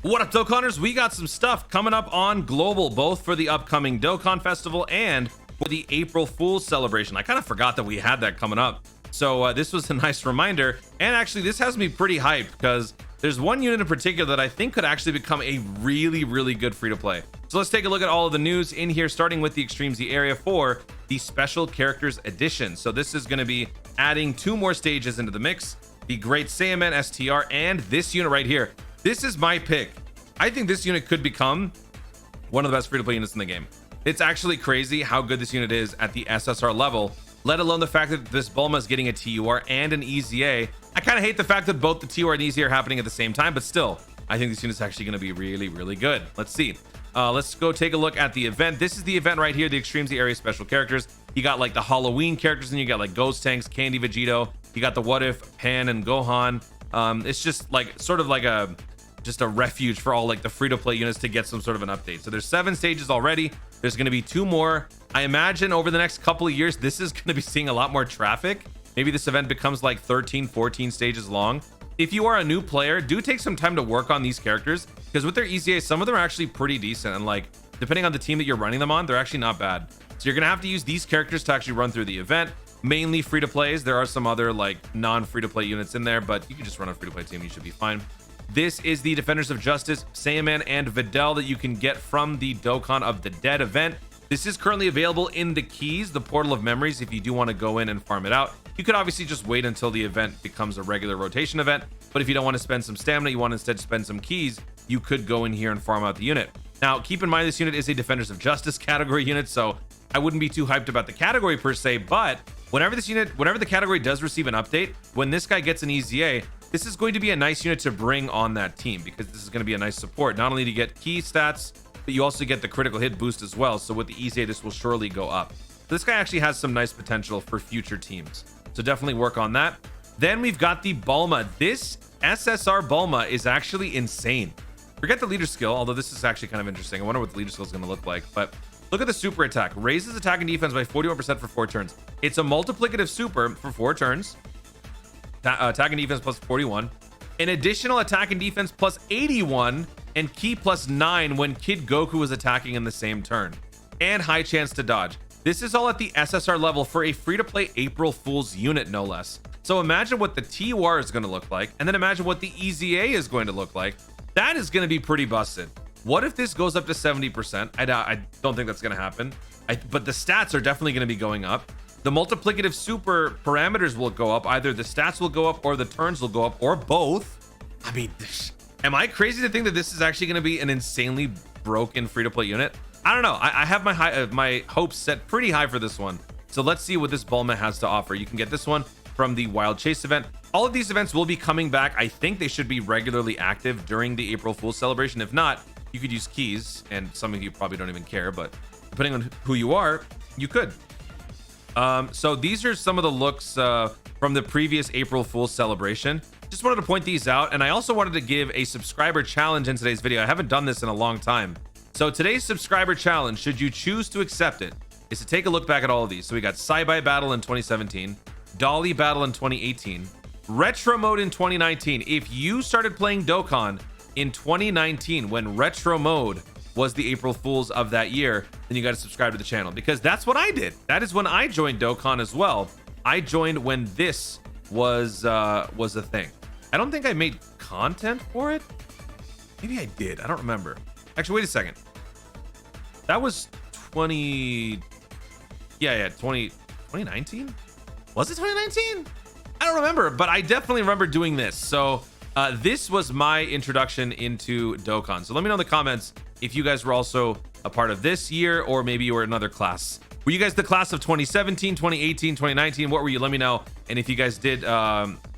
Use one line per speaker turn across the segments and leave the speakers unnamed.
What up, Dokkaners? We got some stuff coming up on Global, both for the upcoming Dokkan Festival and for the April Fool's celebration. I kind of forgot that we had that coming up. So this was a nice reminder. And actually, this has me pretty hyped because there's one unit in particular that I think could actually become a really, really good free-to-play. So let's take a look at all of the news in here, starting with the Extreme Z area for the Special Characters Edition. So this is going to be adding 2 more stages into the mix. The Great Saiyaman STR and this unit right here. This is my pick. I think this unit could become one of the best free-to-play units in the game. It's actually crazy how good this unit is at the SSR level, let alone the fact that this Bulma is getting a TUR and an EZA. I kind of hate the fact that both the TUR and EZA are happening at the same time, but still, I think this unit is actually going to be really, really good. Let's see. Let's go take a look at the event. This is the event right here, the Extreme Z area special characters. You got like the Halloween characters, and you got like Ghost Tanks, Candy Vegito. You got the What If, Pan, and Gohan. It's just like sort of like a refuge for all like the free-to-play units to get some sort of an update. So there's 7 stages already. There's going to be 2 more. I imagine over the next couple of years, this is going to be seeing a lot more traffic. Maybe this event becomes like 13, 14 stages long. If you are a new player, do take some time to work on these characters, because with their EZA, some of them are actually pretty decent, and like depending on the team that you're running them on, they're actually not bad. So you're gonna have to use these characters to actually run through the event. Mainly free to plays. There are some other like non-free to play units in there, but you can just run a free to play team, you should be fine. This is the Defenders of Justice, Saiyaman, and Videl that you can get from the Dokkan of the Dead event. This is currently available in the keys, the Portal of Memories, if you do want to go in and farm it out. You could obviously just wait until the event becomes a regular rotation event, but if you don't want to spend some stamina, you want to instead spend some keys, you could go in here and farm out the unit. Now, keep in mind this unit is a Defenders of Justice category unit, so I wouldn't be too hyped about the category per se, but whenever the category does receive an update, when this guy gets an EZA, this is going to be a nice unit to bring on that team, because this is going to be a nice support. Not only to get key stats, but you also get the critical hit boost as well. So with the EZA, this will surely go up. This guy actually has some nice potential for future teams, so definitely work on that. Then we've got the Bulma. This SSR Bulma is actually insane. Forget the leader skill, although this is actually kind of interesting. I wonder what the leader skill is going to look like, but look at the super attack. Raises attack and defense by 41% for 4 turns. It's a multiplicative super for 4 turns. Attack and defense plus 41. An additional attack and defense plus 81 and key plus 9 when Kid Goku is attacking in the same turn. And high chance to dodge. This is all at the SSR level for a free-to-play April Fool's unit, no less. So imagine what the TUR is going to look like, and then imagine what the EZA is going to look like. That is going to be pretty busted. What if this goes up to 70%? I don't think that's going to happen. But the stats are definitely going to be going up. The multiplicative super parameters will go up. Either the stats will go up or the turns will go up, or both. I mean, am I crazy to think that this is actually going to be an insanely broken free-to-play unit? I don't know. I have my hopes set pretty high for this one. So let's see what this Bulma has to offer. You can get this one from the Wild Chase event. All of these events will be coming back. I think they should be regularly active during the April Fool's celebration. If not, you could use keys, and some of you probably don't even care, but depending on who you are, you could. So these are some of the looks from the previous April Fool's celebration. Just wanted to point these out, and I also wanted to give a subscriber challenge in today's video. I haven't done this in a long time. So today's subscriber challenge, should you choose to accept it, is to take a look back at all of these. So we got Sci-Fi Battle in 2017, Dolly Battle in 2018, Retro Mode in 2019. If you started playing Dokkan in 2019 when Retro Mode was the April Fool's of that year, then you got to subscribe to the channel, because that's what I did. That is when I joined Dokkan as well. I joined when this was a thing. I don't think I made content for it. Maybe I did. I don't remember. Actually, wait a second. That was 2019? Was it 2019? I don't remember, but I definitely remember doing this. So this was my introduction into Dokkan. So let me know in the comments if you guys were also a part of this year, or maybe you were another class. Were you guys the class of 2017, 2018, 2019? What were you? Let me know. And if you guys did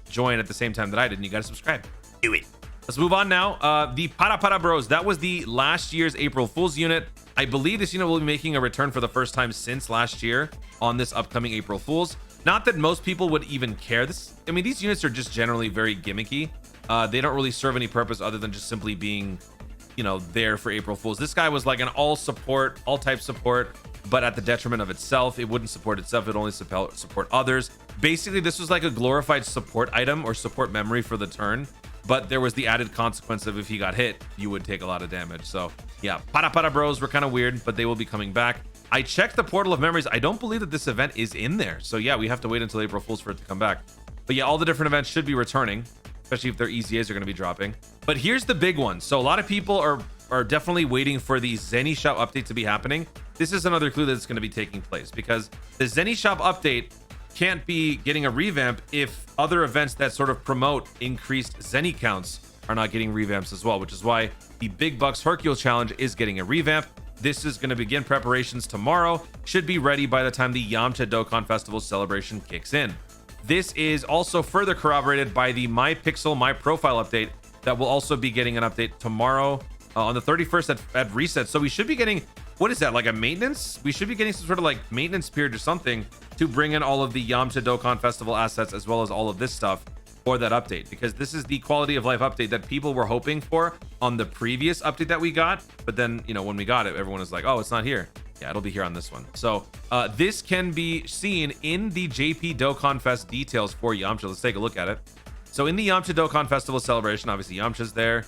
join at the same time that I did, and you got to subscribe. Do it. Let's move on now. The Para Bros. That was the last year's April Fool's unit. I believe this unit will be making a return for the first time since last year on this upcoming April Fool's. Not that most people would even care. I mean, these units are just generally very gimmicky. They don't really serve any purpose other than just simply being, you know, there for April Fool's. This guy was like an all type support, but at the detriment of itself. It wouldn't support itself, it only support others. Basically, this was like a glorified support item or support memory for the turn. but there was the added consequence of if he got hit, you would take a lot of damage. So yeah, Para Bros were kind of weird, but they will be coming back. I checked the Portal of Memories. I don't believe that this event is in there. So yeah, we have to wait until April Fool's for it to come back. But yeah, all the different events should be returning, especially if their EZAs are going to be dropping. But here's the big one. So a lot of people are definitely waiting for the Zenny Shop update to be happening. This is another clue that it's going to be taking place, because the Zenny Shop update can't be getting a revamp if other events that sort of promote increased Zenny counts are not getting revamps as well, which is why the Big Bucks Hercule Challenge is getting a revamp. This is going to begin preparations tomorrow, should be ready by the time the Yamcha Dokkan Festival celebration kicks in. This is also further corroborated by the My Pixel My Profile update that will also be getting an update tomorrow on the 31st at reset. So we should be getting, what is that, like a maintenance? We should be getting some sort of like maintenance period or something to bring in all of the Yamcha Dokkan Festival assets, as well as all of this stuff for that update, because this is the quality of life update that people were hoping for on the previous update that we got. But then, you know, when we got it, everyone was like, oh, it's not here. Yeah, it'll be here on this one. So this can be seen in the JP Dokkan Fest details for Yamcha. Let's take a look at it. So in the Yamcha Dokkan Festival celebration, obviously Yamcha's there.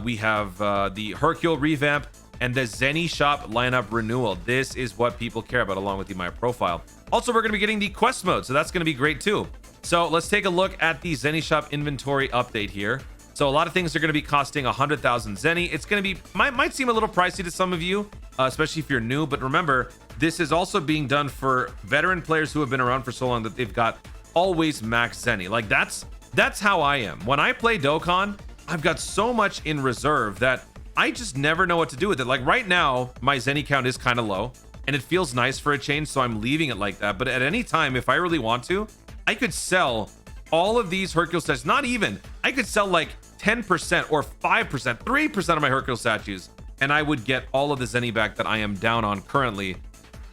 We have the Hercule revamp and the Zenny Shop lineup renewal. This is what people care about, along with the My Profile. Also, we're going to be getting the quest mode, so that's going to be great too. So let's take a look at the Zenny Shop inventory update here. So a lot of things are going to be costing 100,000 Zenny. It's going to be, might seem a little pricey to some of you, especially if you're new. But remember, this is also being done for veteran players who have been around for so long that they've got always max Zenny. Like that's how I am. When I play Dokkan, I've got so much in reserve that I just never know what to do with it. Like right now, my Zenny count is kind of low, and it feels nice for a change, so I'm leaving it like that. But at any time, if I really want to, I could sell all of these Hercule statues. Not even, I could sell like 10% or 5%, 3% of my Hercule statues, and I would get all of the Zenny back that I am down on currently.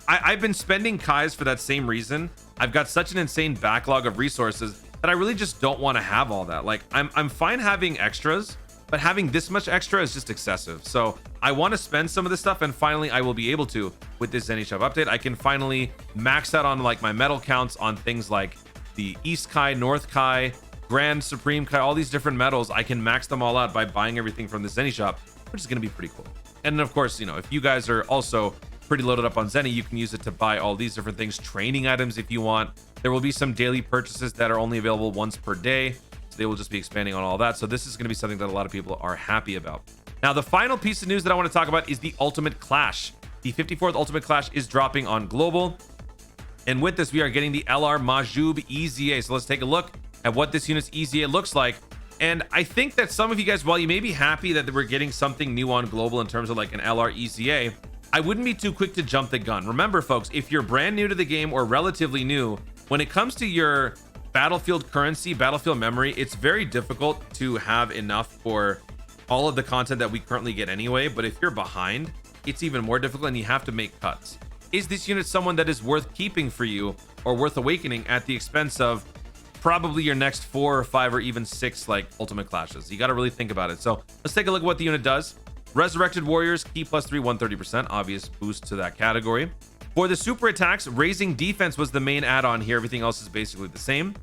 I've been spending Kais for that same reason. I've got such an insane backlog of resources that I really just don't want to have all that. Like I'm fine having extras, but having this much extra is just excessive. So I want to spend some of this stuff, and finally I will be able to with this Zenny Shop update. I can finally max out on like my medal counts on things like the East Kai, North Kai, Grand Supreme Kai, all these different medals. I can max them all out by buying everything from the Zenny Shop, which is going to be pretty cool. And of course, you know, if you guys are also pretty loaded up on Zenny, you can use it to buy all these different things, training items if you want. There will be some daily purchases that are only available once per day, so they will just be expanding on all that. So this is going to be something that a lot of people are happy about. Now, the final piece of news that I want to talk about is the Ultimate Clash. The 54th Ultimate Clash is dropping on Global, and with this, we are getting the LR Majub EZA. So let's take a look at what this unit's EZA looks like. And I think that some of you guys, while you may be happy that we're getting something new on Global in terms of like an LR EZA, I wouldn't be too quick to jump the gun. Remember, folks, if you're brand new to the game or relatively new, when it comes to your Battlefield currency, Battlefield memory, it's very difficult to have enough for all of the content that we currently get anyway. But if you're behind, it's even more difficult, and you have to make cuts. Is this unit someone that is worth keeping for you or worth awakening at the expense of probably your next 4 or 5 or even 6 like Ultimate Clashes? You got to really think about it. So let's take a look at what the unit does. Resurrected Warriors, key +3, 130%, obvious boost to that category. For the super attacks, raising defense was the main add-on here. Everything else is basically the same.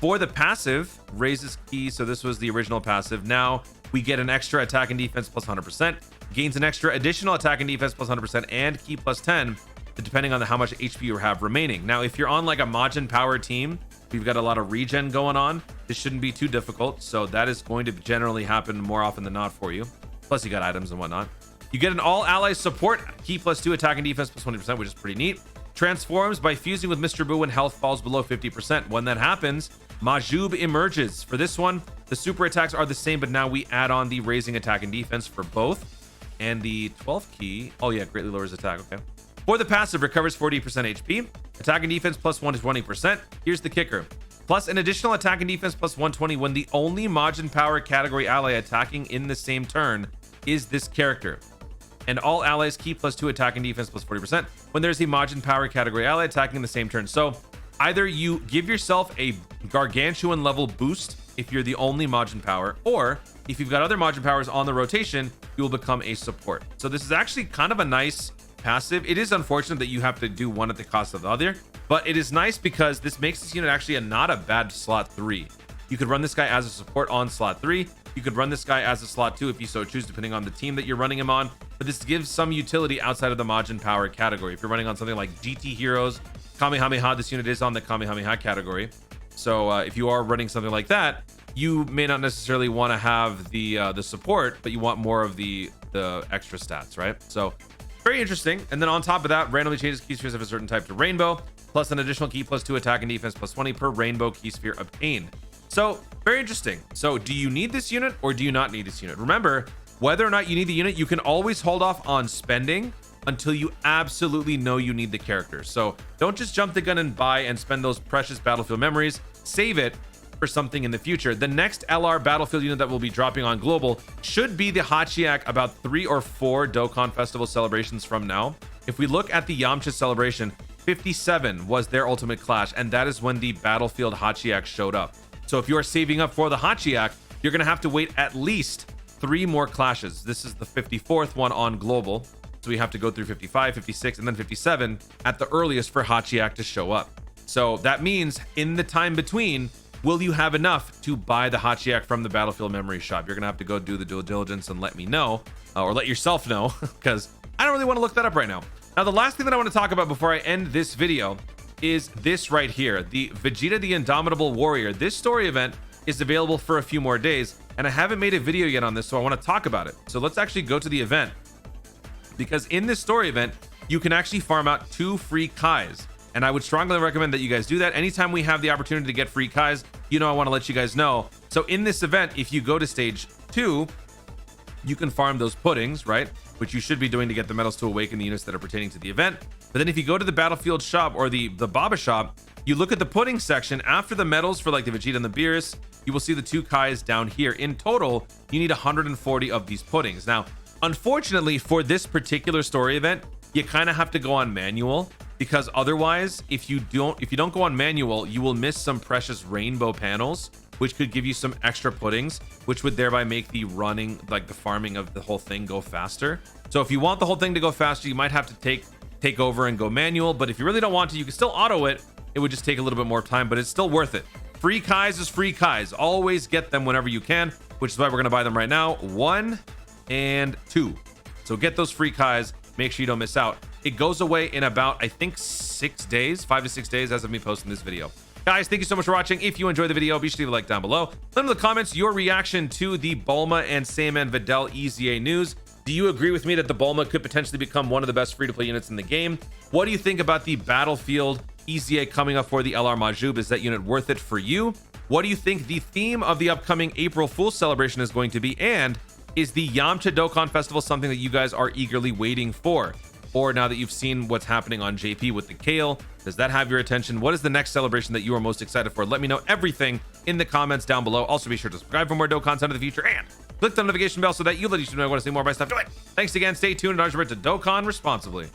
For the passive, raises key, so this was the original passive. Now we get an extra attack and defense +100%, gains an extra additional attack and defense +100%, and key +10, depending on how much HP you have remaining. Now, if you're on like a Majin Power team, we've got a lot of regen going on. This shouldn't be too difficult, so that is going to generally happen more often than not for you. Plus, you got items and whatnot. You get an all allies support, key +2, attack and defense +20%, which is pretty neat. Transforms by fusing with Mr. Boo when health falls below 50%. When that happens, Majub emerges. For this one, the super attacks are the same, but now we add on the raising attack and defense for both. And the 12th key, oh yeah, greatly lowers attack, okay. For the passive, recovers 40% HP, attack and defense +1 to 20%. Here's the kicker. Plus an additional attack and defense +120 when the only Majin Power category ally attacking in the same turn is this character. And all allies keep +2 attack and defense +40% when there's a Majin Power category ally attacking in the same turn. So either you give yourself a gargantuan level boost if you're the only Majin Power, or if you've got other Majin Powers on the rotation, you will become a support. So this is actually kind of a nice passive. It is unfortunate that you have to do one at the cost of the other, but it is nice because this makes this unit actually not a bad slot 3. You could run this guy as a support on slot 3. You could run this guy as a slot too if you so choose, depending on the team that you're running him on. But this gives some utility outside of the Majin power category. If you're running on something like GT Heroes, Kamehameha, this unit is on the Kamehameha category. So if you are running something like that, you may not necessarily want to have the support, but you want more of the extra stats, right? So very interesting. And then on top of that, randomly changes key spheres of a certain type to rainbow, plus an additional key plus 2 attack and defense plus 20 per rainbow key sphere obtained. So very interesting. So do you need this unit or do you not need this unit? Remember, whether or not you need the unit, you can always hold off on spending until you absolutely know you need the character. So don't just jump the gun and buy and spend those precious Battlefield memories. Save it for something in the future. The next LR Battlefield unit that will be dropping on global should be the Hachiyak about 3 or 4 Dokkan Festival celebrations from now. If we look at the Yamcha celebration, 57 was their ultimate clash, and that is when the Battlefield Hachiyak showed up. So if you are saving up for the Hachiyak, you're going to have to wait at least 3 more clashes. This is the 54th one on global. So we have to go through 55, 56, and then 57 at the earliest for Hachiyak to show up. So that means in the time between, will you have enough to buy the Hachiyak from the Battlefield Memory Shop? You're going to have to go do the due diligence and let me know, or let yourself know, because I don't really want to look that up right now. Now, the last thing that I want to talk about before I end this video is this right here, the Vegeta the Indomitable Warrior. This story event is available for a few more days, and I haven't made a video yet on this, so I want to talk about it. So let's actually go to the event, because in this story event, you can actually farm out 2 free Kais, and I would strongly recommend that you guys do that. Anytime we have the opportunity to get free Kais, you know I want to let you guys know. So in this event, if you go to stage 2, you can farm those puddings, right? Which you should be doing to get the medals to awaken the units that are pertaining to the event. But then if you go to the Battlefield shop or the Baba shop, you look at the pudding section after the medals for like the Vegeta and the Beerus, you will see the 2 Kais down here. In total, you need 140 of these puddings. Now, unfortunately for this particular story event, you kind of have to go on manual, because otherwise, if you don't go on manual, you will miss some precious rainbow panels, which could give you some extra puddings, which would thereby make the running, like the farming of the whole thing, go faster. So if you want the whole thing to go faster, you might have to take over and go manual. But if you really don't want to, you can still auto it. It would just take a little bit more time, but it's still worth it. Free Kais is free Kais. Always get them whenever you can, which is why we're going to buy them right now. 1 and 2. So get those free Kais. Make sure you don't miss out. It goes away in about, I think, 6 days, 5 to 6 days as of me posting this video. Guys, thank you so much for watching. If you enjoyed the video, be sure to leave a like down below. Let me know in the comments your reaction to the Bulma and Saiyaman Videl EZA news. Do you agree with me that the Bulma could potentially become one of the best free-to-play units in the game? What do you think about the Battlefield EZA coming up for the LR Majub? Is that unit worth it for you? What do you think the theme of the upcoming April Fool's celebration is going to be? And is the Yamcha Dokkan Festival something that you guys are eagerly waiting for? Or now that you've seen what's happening on JP with the Kale, does that have your attention? What is the next celebration that you are most excited for? Let me know everything in the comments down below. Also, be sure to subscribe for more Dokkan content in the future and click the notification bell so that you let YouTube know I want to see more of my stuff. Do it. Thanks again. Stay tuned and to Dokkan responsibly.